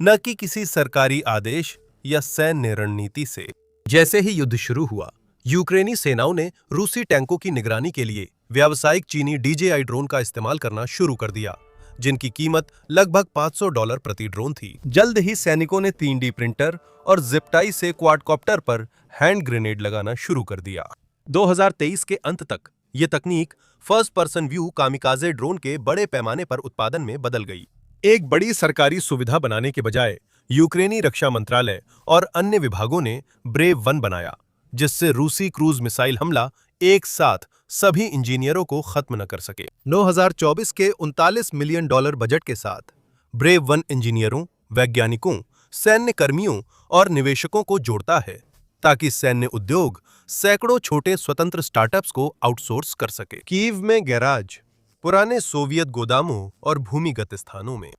न कि किसी सरकारी आदेश या सैन्य रणनीति से। जैसे ही युद्ध शुरू हुआ, यूक्रेनी सेनाओं ने रूसी टैंकों की निगरानी के लिए व्यावसायिक चीनी DJI ड्रोन का इस्तेमाल करना शुरू कर दिया, जिनकी कीमत लगभग $500 प्रति ड्रोन थी। जल्द ही सैनिकों ने 3D प्रिंटर और जिपटाई से क्वाडकॉप्टर पर हैंड ग्रेनेड लगाना शुरू कर दिया। 2023 के अंत तक ये तकनीक first person view kamikaze drone के बड़े पैमाने पर उत्पादन में बदल गई। एक बड़ी सरकारी सुविधा बनाने के बजाय यूक्रेनी रक्षा मंत्रालय और अन्य विभागों ने ब्रेव 1 बनाया, जिससे रूसी क्रूज मिसाइल हमला एक साथ सभी इंजीनियरों को खत्म न कर सके। 2024 के $39 मिलियन बजट के साथ ब्रेव 1 इंजीनियरों, वैज्ञानिकों, सैन्य कर्मियों और निवेशकों को जोड़ता है, ताकि सैन्य उद्योग सैकड़ों छोटे स्वतंत्र स्टार्टअप्स को आउटसोर्स कर सके। कीव में गैराज, पुराने सोवियत गोदामों और भूमिगत स्थानों में।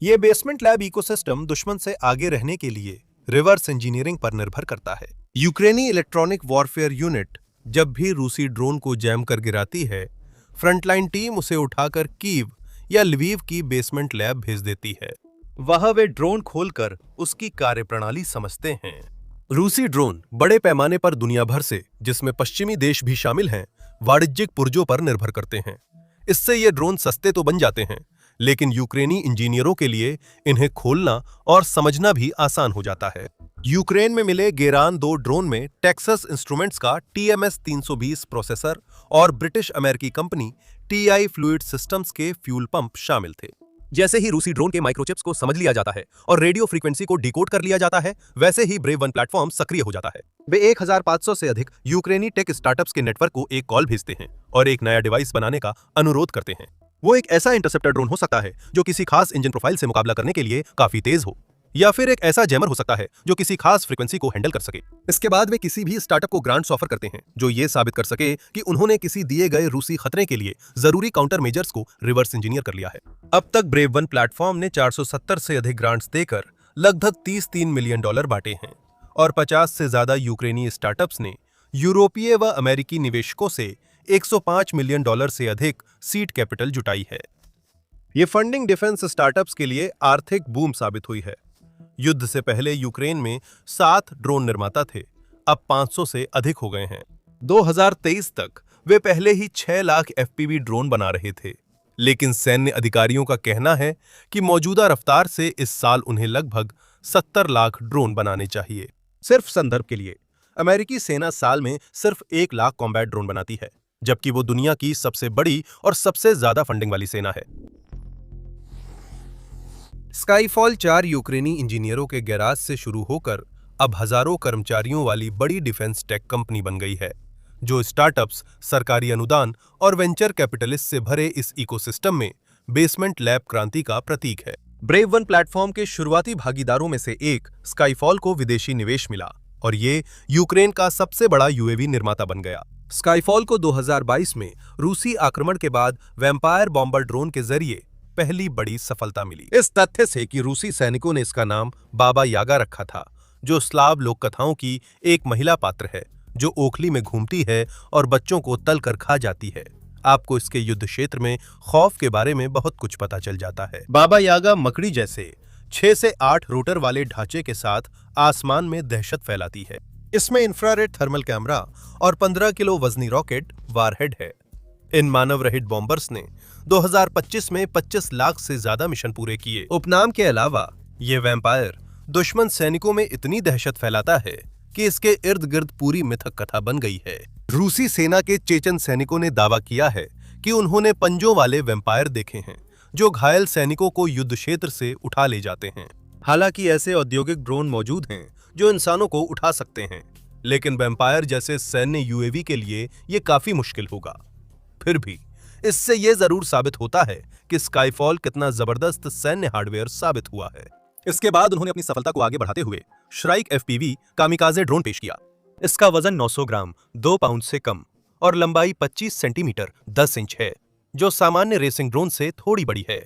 यह बेसमेंट लैब इकोसिस्टम दुश्मन से आगे रहने के लिए रिवर्स इंजीनियरिंग पर निर्भर करता है। यूक्रेनी इलेक्ट्रॉनिक वॉरफेयर यूनिट जब भी रूसी ड्रोन को जैम कर गिराती है, फ्रंटलाइन टीम उसे उठाकर कीव या लवीव की बेसमेंट लैब भेज देती है। वहां वे ड्रोन खोलकर उसकी कार्यप्रणाली समझते हैं। रूसी ड्रोन बड़े पैमाने पर दुनिया भर से, जिसमें पश्चिमी देश भी शामिल हैं, वाणिज्यिक पुर्जों पर निर्भर करते हैं। इससे ये ड्रोन सस्ते तो बन जाते हैं, लेकिन यूक्रेनी इंजीनियरों के लिए इन्हें खोलना और समझना भी आसान हो जाता है। यूक्रेन में मिले गेरान 2 ड्रोन में टेक्सास इंस्ट्रूमेंट्स का TMS 320 प्रोसेसर और ब्रिटिश अमेरिकी कंपनी TI फ्लूइड सिस्टम्स के फ्यूल पंप शामिल थे। जैसे ही रूसी ड्रोन के माइक्रोचिप्स को समझ लिया जाता है और रेडियो फ्रीक्वेंसी को डिकोड कर लिया जाता है, वैसे ही ब्रेव वन प्लेटफॉर्म सक्रिय हो जाता है। वे 1500 से अधिक यूक्रेनी टेक स्टार्टअप्स के नेटवर्क को एक कॉल भेजते हैं और एक नया डिवाइस बनाने का अनुरोध करते हैं। वो एक ऐसा इंटरसेप्टर ड्रोन हो सकता है जो किसी खास इंजन प्रोफाइल से मुकाबला करने के लिए काफी तेज हो, या फिर एक ऐसा जैमर हो सकता है जो किसी खास फ्रीक्वेंसी को हैंडल कर सके। इसके बाद वे किसी भी स्टार्टअप को ग्रांट्स ऑफर करते हैं जो ये साबित कर सके कि उन्होंने किसी दिए गए रूसी खतरे के लिए जरूरी काउंटर मेजर्स को रिवर्स इंजीनियर कर लिया है। अब तक ब्रेव वन प्लेटफॉर्म ने 470 से अधिक ग्रांट्स देकर लगभग $33 मिलियन बांटे हैं और 50 से ज्यादा यूक्रेनी स्टार्टअप्स ने यूरोपीय व अमेरिकी निवेशकों से $105 मिलियन से अधिक सीड कैपिटल जुटाई है। ये फंडिंग डिफेंस स्टार्टअप्स के लिए आर्थिक बूम साबित हुई है। युद्ध से पहले यूक्रेन में 7 ड्रोन निर्माता थे, अब 500 से अधिक हो गए हैं। 2023 तक वे पहले ही 6 लाख FPV ड्रोन बना रहे थे, लेकिन सैन्य अधिकारियों का कहना है कि मौजूदा रफ्तार से इस साल उन्हें लगभग 70 लाख ड्रोन बनाने चाहिए। सिर्फ संदर्भ के लिए, अमेरिकी सेना साल में सिर्फ 1 लाख कॉम्बैट ड्रोन बनाती है, जबकि वो दुनिया की सबसे बड़ी और सबसे ज्यादा फंडिंग वाली सेना है। स्काईफॉल 4 यूक्रेनी इंजीनियरों के गैराज से शुरू होकर अब हजारों कर्मचारियों वाली बड़ी डिफेंस टेक कंपनी बन गई है, जो स्टार्टअप्स, सरकारी अनुदान और वेंचर कैपिटलिस्ट से भरे इस इकोसिस्टम में बेसमेंट लैब क्रांति का प्रतीक है। ब्रेव वन प्लेटफॉर्म के शुरुआती भागीदारों में से एक स्काईफॉल को विदेशी निवेश मिला और ये यूक्रेन का सबसे बड़ा UAV निर्माता बन गया। स्काईफॉल को 2022 में रूसी आक्रमण के बाद वैम्पायर बॉम्बर ड्रोन के जरिए पहली बड़ी सफलता मिली, इस तथ्य से कि रूसी सैनिकों ने इसका नाम बाबा यागा रखा था, जो स्लाव लोक कथाओं की एक महिला पात्र है जो ओखली में घूमती है और बच्चों को तल कर खा जाती है। आपको इसके युद्ध क्षेत्र में खौफ के बारे में बहुत कुछ पता चल जाता है। बाबा यागा मकड़ी जैसे 6 से 8 रोटर वाले ढांचे के साथ आसमान में दहशत फैलाती है। इसमें इंफ्रारेड थर्मल कैमरा और 15 किलो वजनी रॉकेट वारहेड है। इन मानव रहित बॉम्बर्स ने 2025 में 25 लाख से ज्यादा मिशन पूरे किए। उपनाम के अलावा ये वैम्पायर दुश्मन सैनिकों में इतनी दहशत फैलाता है कि इसके इर्द गिर्द पूरी मिथक कथा बन गई है। रूसी सेना के चेचन सैनिकों ने दावा किया है कि उन्होंने पंजों वाले वैम्पायर देखे हैं जो घायल सैनिकों को युद्ध क्षेत्र से उठा ले जाते हैं। हालांकि ऐसे औद्योगिक ड्रोन मौजूद हैं जो इंसानों को उठा सकते हैं, लेकिन वैम्पायर जैसे सैन्य UAV के लिए ये काफी मुश्किल होगा। फिर भी इससे यह जरूर साबित होता है कि स्काईफॉल कितना जबरदस्त सैन्य हार्डवेयर साबित हुआ है। इसके बाद उन्होंने अपनी सफलता को आगे बढ़ाते हुए श्राइक FPV कामिकाजे ड्रोन पेश किया। इसका वजन 900 ग्राम 2 पाउंड से कम और लंबाई 25 सेंटीमीटर 10 इंच है, जो सामान्य रेसिंग ड्रोन से थोड़ी बड़ी है।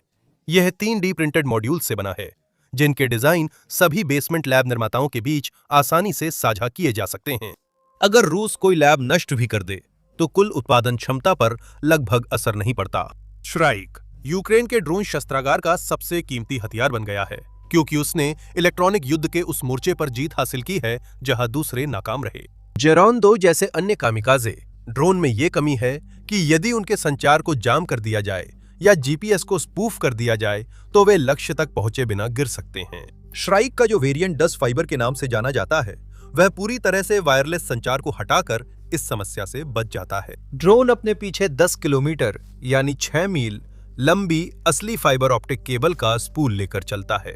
यह 3D प्रिंटेड मॉड्यूल से बना है, जिनके डिजाइन सभी बेसमेंट लैब निर्माताओं के बीच आसानी से साझा किए जा सकते हैं। अगर रूस कोई लैब नष्ट भी कर दे तो कुल उत्पादन क्षमता पर लगभग असर नहीं पड़ता। श्राइक यूक्रेन के ड्रोन शस्त्रागार का सबसे कीमती हथियार बन गया है, क्योंकि उसने इलेक्ट्रॉनिक युद्ध के उस मोर्चे पर जीत हासिल की है जहां दूसरे नाकाम रहे। जेरॉन 2 जैसे अन्य कामिकाजे ड्रोन में ये कमी है कि यदि उनके संचार को जाम कर दिया जाए या GPS को स्पूफ कर दिया जाए तो वे लक्ष्य तक पहुंचे बिना गिर सकते हैं। श्राइक का जो वेरिएंट 10 फाइबर के नाम से जाना जाता है, वह पूरी तरह से वायरलेस संचार को हटाकर इस समस्या से बच जाता है। ड्रोन अपने पीछे 10 किलोमीटर यानी 6 मील लंबी असली फाइबर ऑप्टिक केबल का स्पूल लेकर चलता है,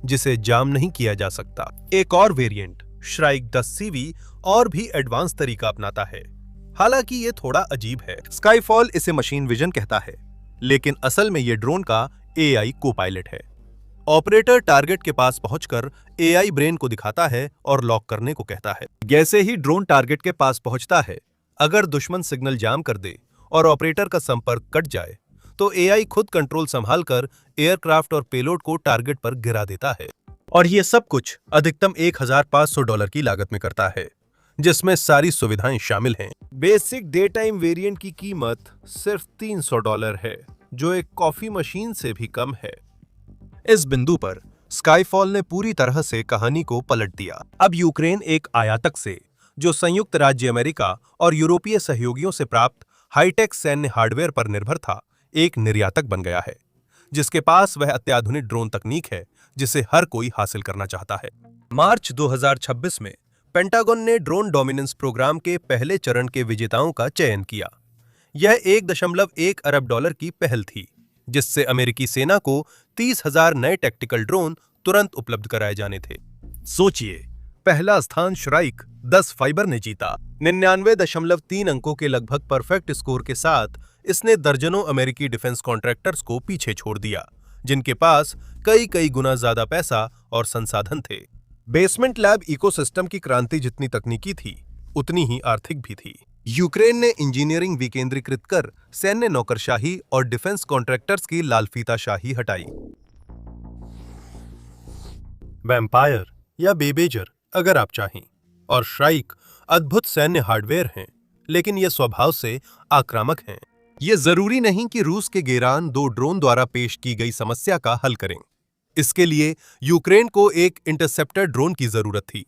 जिसे जाम नहीं किया जा सकता। एक और वेरिएंट श्राइक 10CV और भी एडवांस तरीका अपनाता है, हालांकि ये थोड़ा अजीब है। स्काईफॉल इसे मशीन विजन कहता है, लेकिन असल में ये ड्रोन का AI को पायलट है। ऑपरेटर टारगेट के पास पहुंचकर एआई ब्रेन को दिखाता है और लॉक करने को कहता है। जैसे ही ड्रोन टारगेट के पास पहुंचता है, अगर दुश्मन सिग्नल जाम कर दे और ऑपरेटर का संपर्क कट जाए, तो एआई खुद कंट्रोल संभालकर एयरक्राफ्ट और पेलोड को टारगेट पर गिरा देता है। और ये सब कुछ अधिकतम $1,500 की लागत में करता है, जिसमें सारी सुविधाएं शामिल हैं। बेसिक डे टाइम वेरिएंट की कीमत सिर्फ $300 है, जो एक कॉफी मशीन से भी कम है। इस बिंदु पर स्काईफॉल ने पूरी तरह से कहानी को पलट दिया। अब यूक्रेन एक आयातक से, जो संयुक्त राज्य अमेरिका और यूरोपीय सहयोगियों से प्राप्त हाईटेक सैन्य हार्डवेयर पर निर्भर था, एक निर्यातक बन गया है, जिसके पास वह अत्याधुनिक ड्रोन तकनीक है जिसे हर कोई हासिल करना चाहता है। मार्च 2026 में पेंटागन ने ड्रोन डोमिनेंस प्रोग्राम के पहले चरण के विजेताओं का चयन किया। यह $1.1 अरब की पहल थी, जिससे अमेरिकी सेना को 30,000 नए टैक्टिकल ड्रोन तुरंत उपलब्ध कराए जाने थे। सोचिए, पहला स्थान श्राइक 10 फाइबर ने जीता। 99.3 अंकों के लगभग परफेक्ट स्कोर के साथ इसने दर्जनों अमेरिकी डिफेंस कॉन्ट्रैक्टर्स को पीछे छोड़ दिया, जिनके पास कई गुना ज्यादा पैसा और संसाधन थे। बेसमेंट लैब इकोसिस्टम की क्रांति जितनी तकनीकी थी, उतनी ही आर्थिक भी थी। यूक्रेन ने इंजीनियरिंग विकेंद्रीकृत कर सैन्य नौकरशाही और डिफेंस कॉन्ट्रैक्टर्स की लालफीताशाही हटाई। वैम्पायर या बेबेजर अगर आप चाहें, और श्राइक अद्भुत सैन्य हार्डवेयर हैं, लेकिन ये स्वभाव से आक्रामक हैं। ये जरूरी नहीं कि रूस के गेरान 2 ड्रोन द्वारा पेश की गई समस्या का हल करें। इसके लिए यूक्रेन को एक इंटरसेप्टर ड्रोन की जरूरत थी,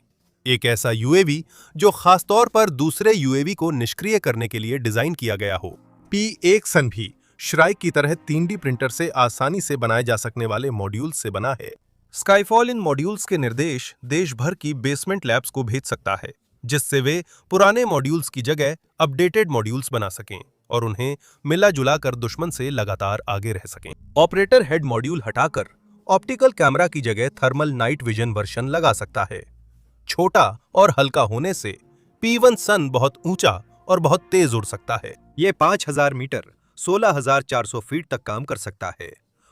एक ऐसा यूएवी जो खासतौर पर दूसरे यूएवी को निष्क्रिय करने के लिए डिजाइन किया गया हो। P1 सन भी श्राइक की तरह 3D प्रिंटर से आसानी से बनाए जा सकने वाले मॉड्यूल से बना है। स्काईफॉल इन मॉड्यूल्स के निर्देश देश भर की बेसमेंट लैब्स को भेज सकता है, जिससे वे पुराने मॉड्यूल्स की जगह अपडेटेड मॉड्यूल्स बना सकें और उन्हें मिला जुला कर दुश्मन से लगातार आगे रह सकें। ऑपरेटर हेड मॉड्यूल हटाकर ऑप्टिकल कैमरा की जगह थर्मल नाइट विजन वर्शन लगा सकता है। छोटा और हल्का होने से P1 सन बहुत ऊंचा और बहुत तेज उड़ सकता है। ये 5,000 मीटर 16,400 फीट तक काम कर सकता है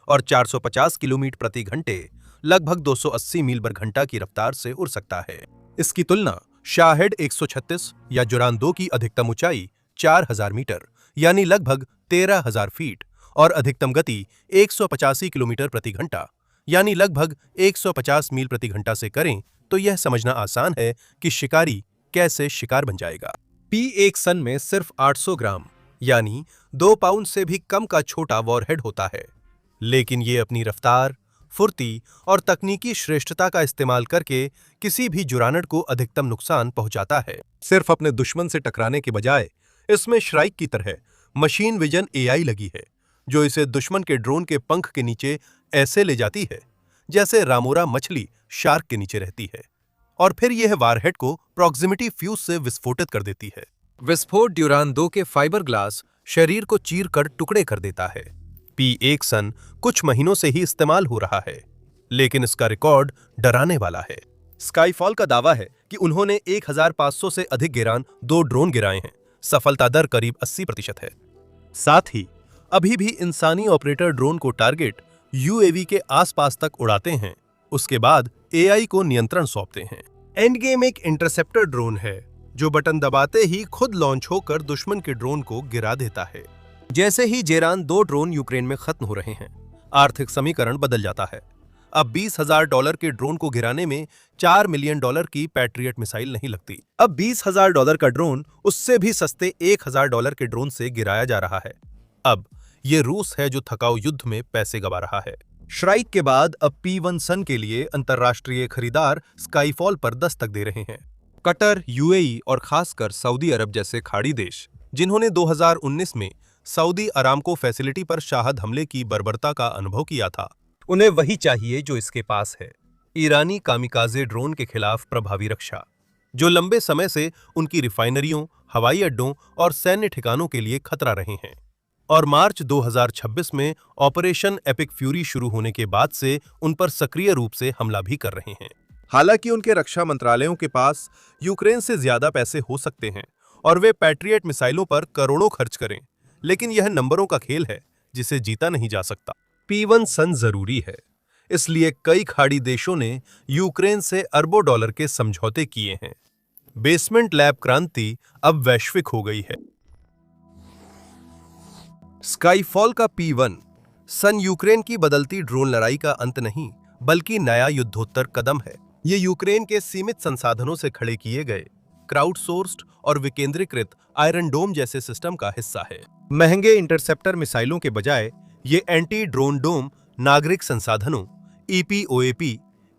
और 450 किलोमीटर प्रति घंटे लगभग 280 मील बर घंटा की रफ्तार से उड़ सकता है। इसकी तुलना शाहेड 136 या जुरान 2 की अधिकतम ऊंचाई 4,000 मीटर यानी लगभग 13,000 फीट और अधिकतम गति 185 किलोमीटर प्रति घंटा यानी लगभग 150 मील प्रति घंटा से करें तो यह समझना आसान है कि शिकारी कैसे शिकार बन जाएगा। P1 सन में सिर्फ 800 ग्राम यानी 2 पाउंड से भी कम का छोटा वॉरहेड होता है, लेकिन ये अपनी रफ्तार, फुर्ती और तकनीकी श्रेष्ठता का इस्तेमाल करके किसी भी जुरानट को अधिकतम नुकसान पहुंचाता है। सिर्फ अपने दुश्मन से टकराने के बजाय इसमें श्राइक की तरह मशीन विजन एआई लगी है, जो इसे दुश्मन के ड्रोन के पंख के नीचे ऐसे ले जाती है जैसे रामोरा मछली शार्क के नीचे रहती है, और फिर यह वारहेड को प्रॉक्सिमिटी फ्यूज से विस्फोटित कर देती है। विस्फोट ड्यूरान 2 के फाइबर ग्लास शरीर को चीर कर टुकड़े कर देता है। P1 सन कुछ महीनों से ही इस्तेमाल हो रहा है, लेकिन इसका रिकॉर्ड डराने वाला है। स्काईफॉल का दावा है कि उन्होंने 1,500 से अधिक गेरान 2 ड्रोन गिराए हैं। सफलता दर करीब 80% है। साथ ही अभी भी इंसानी ऑपरेटर ड्रोन को टारगेट यूएवी के आसपास तक उड़ाते हैं, उसके बाद एआई को नियंत्रण सौंपते हैं। एंड गेम एक इंटरसेप्टर ड्रोन है जो बटन दबाते ही खुद लॉन्च होकर दुश्मन के ड्रोन को गिरा देता है। जैसे ही जेरान 2 ड्रोन यूक्रेन में खत्म हो रहे हैं, आर्थिक समीकरण बदल जाता है। अब $20,000 के ड्रोन को गिराने में $4 मिलियन की पैट्रियट मिसाइल नहीं लगती। अब $20,000 का ड्रोन उससे भी सस्ते $1,000 के ड्रोन से गिराया जा रहा है। अब ये रूस है जो थकाऊ युद्ध में पैसे गवा रहा है। श्राइक के बाद अब P1 सन के लिए अंतर्राष्ट्रीय खरीदार स्काईफॉल पर दस्तक दे रहे हैं। कतर, यूएई और खासकर सऊदी अरब जैसे खाड़ी देश, जिन्होंने 2019 में सऊदी अरामको फैसिलिटी पर शाहद हमले की बर्बरता का अनुभव किया था, उन्हें वही चाहिए जो इसके पास है, ईरानी कामिकाजे ड्रोन के खिलाफ प्रभावी रक्षा, जो लंबे समय से उनकी रिफाइनरियों, हवाई अड्डों और सैन्य ठिकानों के लिए खतरा रहे हैं। और मार्च 2026 में ऑपरेशन एपिक फ्यूरी शुरू होने के बाद से उन पर सक्रिय रूप से हमला भी कर रहे हैं। हालांकि उनके रक्षा मंत्रालयों के पास यूक्रेन से ज्यादा पैसे हो सकते हैं और वे पैट्रियट मिसाइलों पर करोड़ों खर्च करें, लेकिन यह नंबरों का खेल है जिसे जीता नहीं जा सकता। P1 सन जरूरी है, इसलिए कई खाड़ी देशों ने यूक्रेन से अरबों डॉलर के समझौते किए हैं। बेसमेंट लैब क्रांति अब वैश्विक हो गई है। स्काईफॉल का P1 सन यूक्रेन की बदलती ड्रोन लड़ाई का अंत नहीं, बल्कि नया युद्धोत्तर कदम है। ये यूक्रेन के सीमित संसाधनों से खड़े किए गए क्राउडसोर्स्ड और विकेंद्रीकृत आयरन डोम जैसे सिस्टम का हिस्सा है। महंगे इंटरसेप्टर मिसाइलों के बजाय ये एंटी ड्रोन डोम नागरिक संसाधनों EPOAP,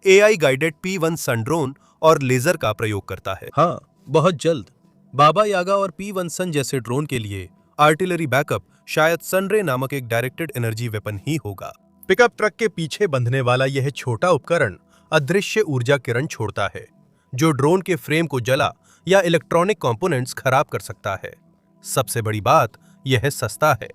AI गाइडेड P1 सन ड्रोन और लेजर का प्रयोग करता है। हाँ, बहुत जल्द बाबा यागा और P1 सन जैसे ड्रोन के लिए आर्टिलरी बैकअप शायद सनरे नामक एक डायरेक्टेड एनर्जी वेपन ही होगा। पिकअप ट्रक के पीछे बंधने वाला यह छोटा उपकरण अदृश्य ऊर्जा किरण छोड़ता है, जो ड्रोन के फ्रेम को जला या इलेक्ट्रॉनिक कंपोनेंट्स खराब कर सकता है। सबसे बड़ी बात, यह सस्ता है।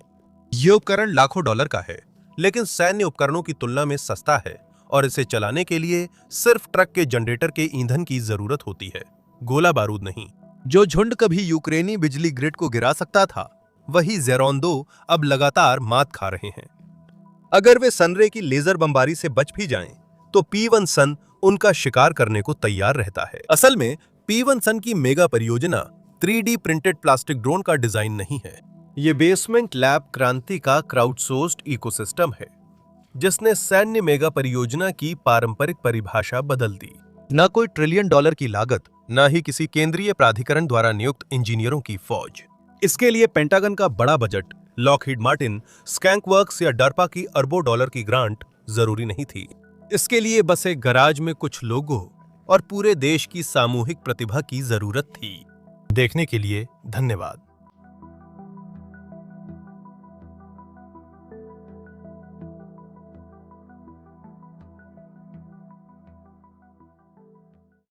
यह उपकरण लाखों डॉलर का है, लेकिन सैन्य उपकरणों की तुलना में सस्ता है और इसे चलाने के लिए सिर्फ ट्रक के जनरेटर के ईंधन की जरूरत होती है, गोला बारूद नहीं। जो झुंड कभी यूक्रेनी बिजली ग्रिड को गिरा सकता था, वही ज़ेरॉन 2 अब लगातार मात खा रहे हैं। अगर वे सनरे की लेजर बमबारी से बच भी जाएं, तो P1 सन उनका शिकार करने को तैयार रहता है। असल में P1 सन की मेगा परियोजना 3D प्रिंटेड प्लास्टिक ड्रोन का डिजाइन नहीं है। ये बेसमेंट लैब क्रांति का क्राउडसोर्स्ड इकोसिस्टम है, जिसने सैन्य मेगा परियोजना की पारंपरिक परिभाषा बदल दी। न कोई $1 ट्रिलियन की लागत, न ही किसी केंद्रीय प्राधिकरण द्वारा नियुक्त इंजीनियरों की फौज। इसके लिए पेंटागन का बड़ा बजट, लॉकहीड मार्टिन, स्कैंक वर्क्स या डरपा की अरबों डॉलर की ग्रांट जरूरी नहीं थी। इसके लिए बस एक गराज में कुछ लोगों और पूरे देश की सामूहिक प्रतिभा की जरूरत थी। देखने के लिए धन्यवाद।